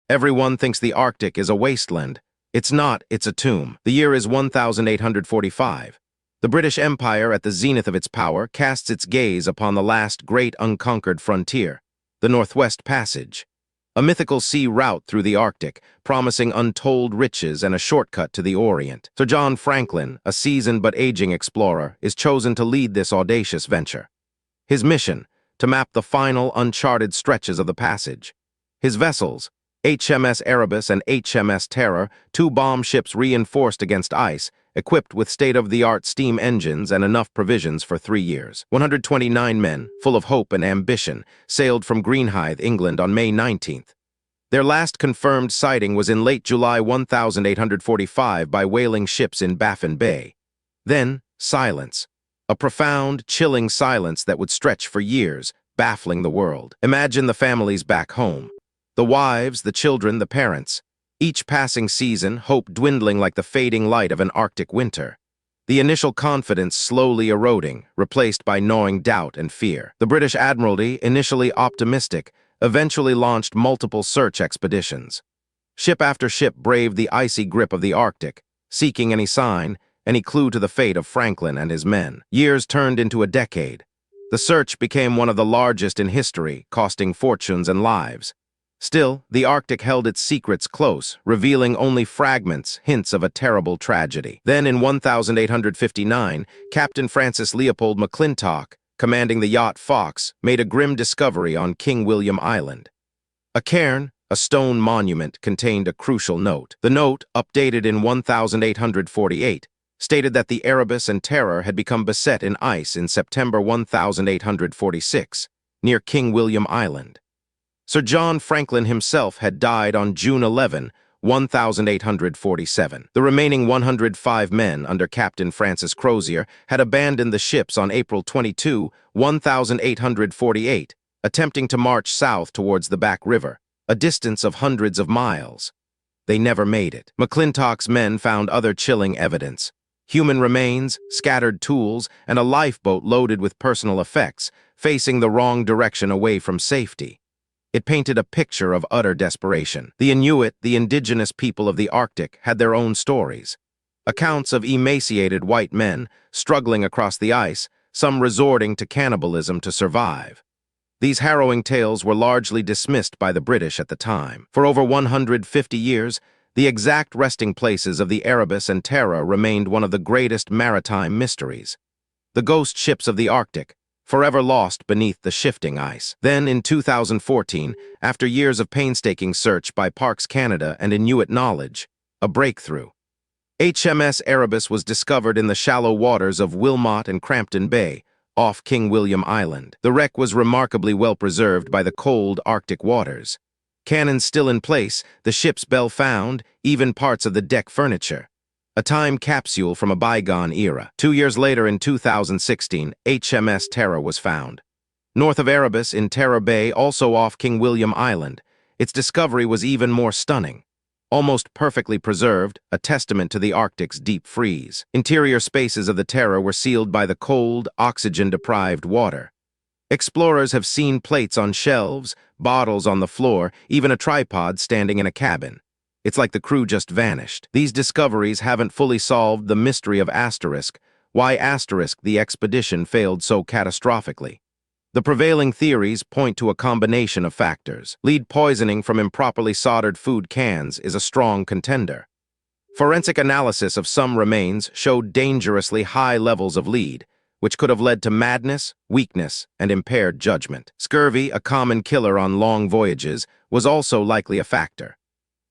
Everyone thinks the Arctic is a wasteland. It's not, it's a tomb. The year is 1845. The British Empire, at the zenith of its power, casts its gaze upon the last great unconquered frontier, the Northwest Passage, a mythical sea route through the Arctic, promising untold riches and a shortcut to the Orient. Sir John Franklin, a seasoned but aging explorer, is chosen to lead this audacious venture. His mission, to map the final uncharted stretches of the passage. His vessels, HMS Erebus and HMS Terror, two bomb ships reinforced against ice, equipped with state-of-the-art steam engines and enough provisions for 3 years. 129 men, full of hope and ambition, sailed from Greenhithe, England on May 19th. Their last confirmed sighting was in late July 1845 by whaling ships in Baffin Bay. Then, silence. A profound, chilling silence that would stretch for years, baffling the world. Imagine the families back home. The wives, the children, the parents. Each passing season, hope dwindling like the fading light of an Arctic winter. The initial confidence slowly eroding, replaced by gnawing doubt and fear. The British Admiralty, initially optimistic, eventually launched multiple search expeditions. Ship after ship braved the icy grip of the Arctic, seeking any sign, any clue to the fate of Franklin and his men. Years turned into a decade. The search became one of the largest in history, costing fortunes and lives. Still, the Arctic held its secrets close, revealing only fragments, hints of a terrible tragedy. Then in 1859, Captain Francis Leopold McClintock, commanding the yacht Fox, made a grim discovery on King William Island. A cairn, a stone monument, contained a crucial note. The note, updated in 1848, stated that the Erebus and Terror had become beset in ice in September 1846, near King William Island. Sir John Franklin himself had died on June 11, 1847. The remaining 105 men under Captain Francis Crozier had abandoned the ships on April 22, 1848, attempting to march south towards the Back River, a distance of hundreds of miles. They never made it. McClintock's men found other chilling evidence. Human remains, scattered tools, and a lifeboat loaded with personal effects, facing the wrong direction away from safety. It painted a picture of utter desperation. The Inuit, the indigenous people of the Arctic, had their own stories. Accounts of emaciated white men struggling across the ice, some resorting to cannibalism to survive. These harrowing tales were largely dismissed by the British at the time. For over 150 years, the exact resting places of the Erebus and Terror remained one of the greatest maritime mysteries. The ghost ships of the Arctic, forever lost beneath the shifting ice. Then, in 2014, after years of painstaking search by Parks Canada and Inuit knowledge, a breakthrough. HMS Erebus was discovered in the shallow waters of Wilmot and Crampton Bay, off King William Island. The wreck was remarkably well preserved by the cold Arctic waters. Cannons still in place, the ship's bell found, even parts of the deck furniture. A time capsule from a bygone era. 2 years later, in 2016, HMS Terror was found. North of Erebus, in Terror Bay, also off King William Island, its discovery was even more stunning. Almost perfectly preserved, a testament to the Arctic's deep freeze. Interior spaces of the Terror were sealed by the cold, oxygen-deprived water. Explorers have seen plates on shelves, bottles on the floor, even a tripod standing in a cabin. It's like the crew just vanished. These discoveries haven't fully solved the mystery of Asterisk, why the expedition failed so catastrophically. The prevailing theories point to a combination of factors. Lead poisoning from improperly soldered food cans is a strong contender. Forensic analysis of some remains showed dangerously high levels of lead, which could have led to madness, weakness, and impaired judgment. Scurvy, a common killer on long voyages, was also likely a factor.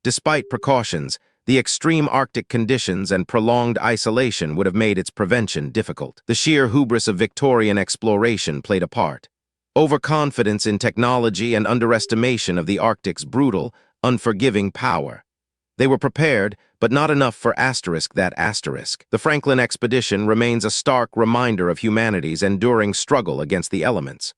Despite precautions, the extreme Arctic conditions and prolonged isolation would have made its prevention difficult. The sheer hubris of Victorian exploration played a part. Overconfidence in technology and underestimation of the Arctic's brutal, unforgiving power. They were prepared, but not enough for that asterisk. The Franklin expedition remains a stark reminder of humanity's enduring struggle against the elements.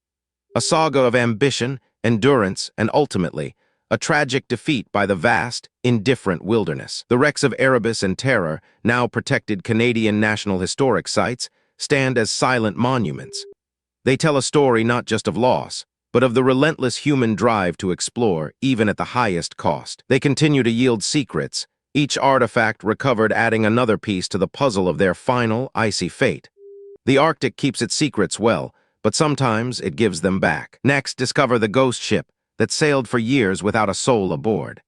A saga of ambition, endurance, and ultimately, a tragic defeat by the vast, indifferent wilderness. The wrecks of Erebus and Terror, now protected Canadian National Historic Sites, stand as silent monuments. They tell a story not just of loss, but of the relentless human drive to explore, even at the highest cost. They continue to yield secrets, each artifact recovered adding another piece to the puzzle of their final, icy fate. The Arctic keeps its secrets well, but sometimes it gives them back. Next, discover the ghost ship that sailed for years without a soul aboard.